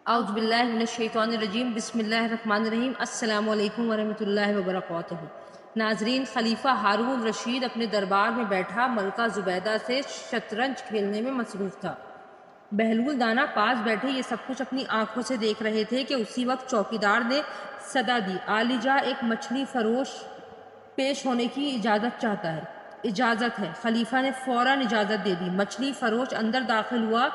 اعوذ باللہ من الشیطان الرجیم بسم اللہ الرحمن الرحیم السلام علیکم ورحمۃ اللہ وبرکاتہ۔ ناظرین، خلیفہ ہارون رشید اپنے دربار میں بیٹھا ملکہ زبیدہ سے شطرنج کھیلنے میں مصروف تھا۔ بہلول دانا پاس بیٹھے یہ سب کچھ اپنی آنکھوں سے دیکھ رہے تھے کہ اسی وقت چوکیدار نے صدا دی، عالیجا ایک مچھلی فروش پیش ہونے کی اجازت چاہتا ہے۔ اجازت ہے، خلیفہ نے فوراً اجازت دے دی۔ مچھلی فروش اندر داخل ہوا،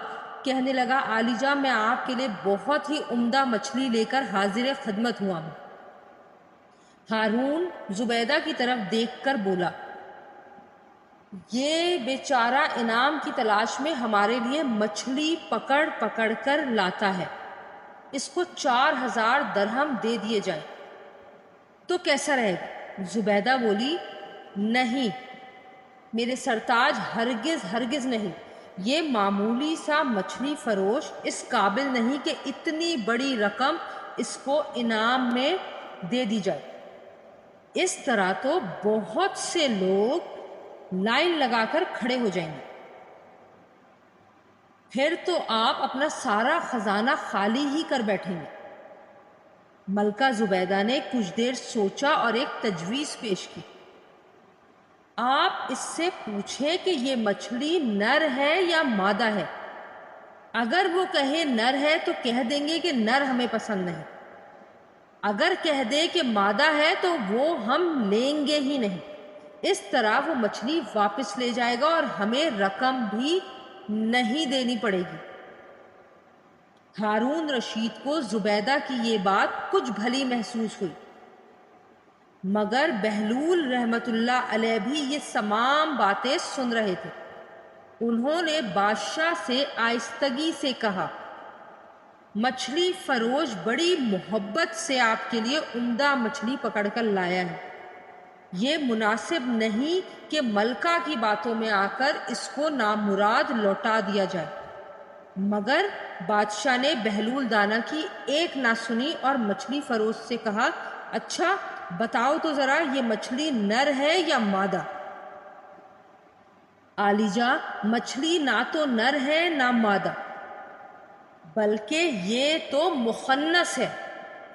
کہنے لگا، عالیجا میں آپ کے لیے بہت ہی عمدہ مچھلی لے کر حاضر خدمت ہوا ہوں۔ ہارون زبیدہ کی طرف دیکھ کر بولا، یہ بیچارہ انعام کی تلاش میں ہمارے لیے مچھلی پکڑ پکڑ کر لاتا ہے، اس کو 4000 درہم دے دیے جائیں تو کیسا رہے گا؟ زبیدہ بولی، نہیں میرے سرتاج، ہرگز ہرگز نہیں، یہ معمولی سا مچھلی فروش اس قابل نہیں کہ اتنی بڑی رقم اس کو انعام میں دے دی جائے۔ اس طرح تو بہت سے لوگ لائن لگا کر کھڑے ہو جائیں گے، پھر تو آپ اپنا سارا خزانہ خالی ہی کر بیٹھیں گے۔ ملکہ زبیدہ نے کچھ دیر سوچا اور ایک تجویز پیش کی، آپ اس سے پوچھیں کہ یہ مچھلی نر ہے یا مادہ ہے۔ اگر وہ کہے نر ہے تو کہہ دیں گے کہ نر ہمیں پسند نہیں، اگر کہہ دے کہ مادہ ہے تو وہ ہم لیں گے ہی نہیں۔ اس طرح وہ مچھلی واپس لے جائے گا اور ہمیں رقم بھی نہیں دینی پڑے گی۔ ہارون رشید کو زبیدہ کی یہ بات کچھ بھلی محسوس ہوئی، مگر بہلول رحمت اللہ علیہ بھی یہ تمام باتیں سن رہے تھے۔ انہوں نے بادشاہ سے آہستگی سے کہا، مچھلی فروش بڑی محبت سے آپ کے لیے عمدہ مچھلی پکڑ کر لایا ہے، یہ مناسب نہیں کہ ملکہ کی باتوں میں آ کر اس کو نامراد لوٹا دیا جائے۔ مگر بادشاہ نے بہلول دانا کی ایک نہ سنی اور مچھلی فروش سے کہا، اچھا بتاؤ تو ذرا یہ مچھلی نر ہے یا مادہ؟ عالیجا، مچھلی نہ تو نر ہے نہ مادہ، بلکہ یہ تو مخنث ہے۔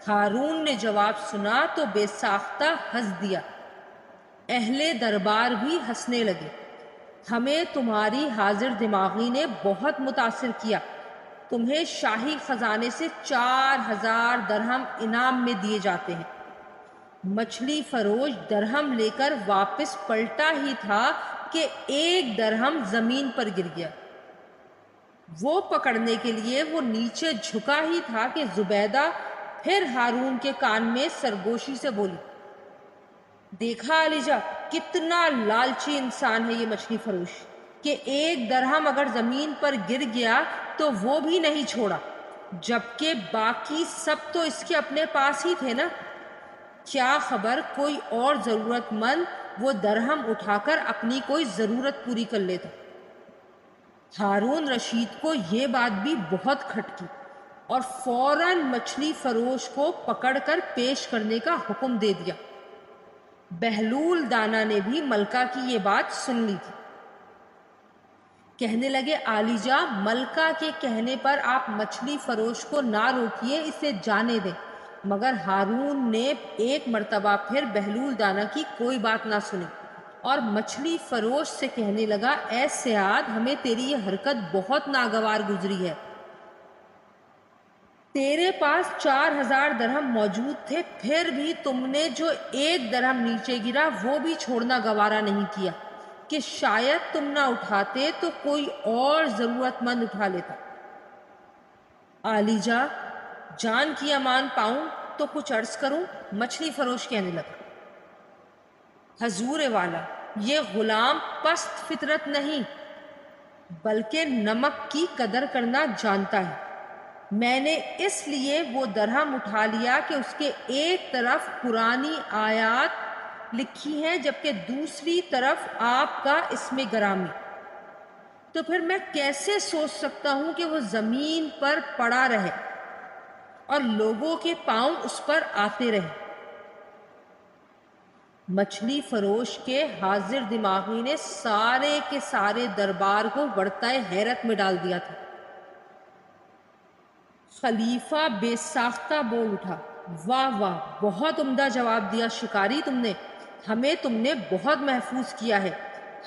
ہارون نے جواب سنا تو بے ساختہ ہنس دیا۔ اہل دربار بھی ہنسنے لگے۔ ہمیں تمہاری حاضر دماغی نے بہت متاثر کیا، تمہیں شاہی خزانے سے 4000 درہم انعام میں دیے جاتے ہیں۔ مچھلی فروش درہم لے کر واپس پلٹا ہی تھا کہ ایک درہم زمین پر گر گیا۔ وہ پکڑنے کے لیے وہ نیچے جھکا ہی تھا کہ زبیدہ پھر ہارون کے کان میں سرگوشی سے بولی، دیکھا عالیجا، کتنا لالچی انسان ہے یہ مچھلی فروش، کہ ایک درہم اگر زمین پر گر گیا تو وہ بھی نہیں چھوڑا، جبکہ باقی سب تو اس کے اپنے پاس ہی تھے نا۔ کیا خبر کوئی اور ضرورت مند وہ درہم اٹھا کر اپنی کوئی ضرورت پوری کر لیتا۔ ہارون رشید کو یہ بات بھی بہت کھٹکی اور فوراً مچھلی فروش کو پکڑ کر پیش کرنے کا حکم دے دیا۔ بہلول دانا نے بھی ملکہ کی یہ بات سن لی تھی۔ کہنے لگے، عالیجا، ملکہ کے کہنے پر آپ مچھلی فروش کو نہ روکیے، اسے جانے دیں۔ مگر ہارون نے ایک مرتبہ پھر بہلول دانا کی کوئی بات نہ سنی اور مچھلی فروش سے کہنے لگا، اے صیاد، ہمیں تیری یہ حرکت بہت ناگوار گزری ہے۔ تیرے پاس 4000 درہم موجود تھے، پھر بھی تم نے جو ایک درہم نیچے گرا وہ بھی چھوڑنا گوارا نہیں کیا کہ شاید تم نہ اٹھاتے تو کوئی اور ضرورت مند اٹھا لیتا۔ عالیجا، جان کی امان پاؤں تو کچھ عرض کروں؟ مچھلی فروش کہنے لگا، حضور والا، یہ غلام پست فطرت نہیں بلکہ نمک کی قدر کرنا جانتا ہے۔ میں نے اس لیے وہ درہم اٹھا لیا کہ اس کے ایک طرف قرآنی آیات لکھی ہیں جبکہ دوسری طرف آپ کا اسم گرامی، تو پھر میں کیسے سوچ سکتا ہوں کہ وہ زمین پر پڑا رہے اور لوگوں کے پاؤں اس پر آتے رہے۔ مچھلی فروش کے حاضر دماغی نے سارے کے سارے دربار کو ورطۂ حیرت میں ڈال دیا تھا۔ خلیفہ بے ساختہ بول اٹھا، واہ واہ، بہت عمدہ جواب دیا شکاری تم نے، ہمیں تم نے بہت محفوظ کیا ہے۔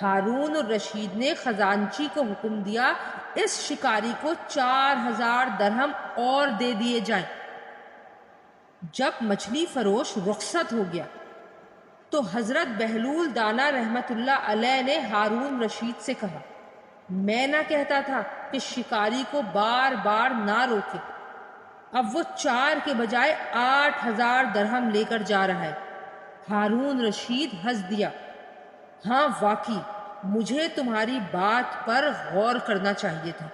ہارون الرشید نے خزانچی کو حکم دیا، اس شکاری کو 4000 درہم اور دے دیے جائیں۔ جب مچھلی فروش رخصت ہو گیا تو حضرت بہلول دانا رحمت اللہ علیہ نے ہارون رشید سے کہا، میں نہ کہتا تھا کہ شکاری کو بار بار نہ روکے، اب وہ 4 کے بجائے 8000 درہم لے کر جا رہا ہے۔ ہارون رشید ہنس دیا، ہاں واقعی مجھے تمہاری بات پر غور کرنا چاہیے تھا۔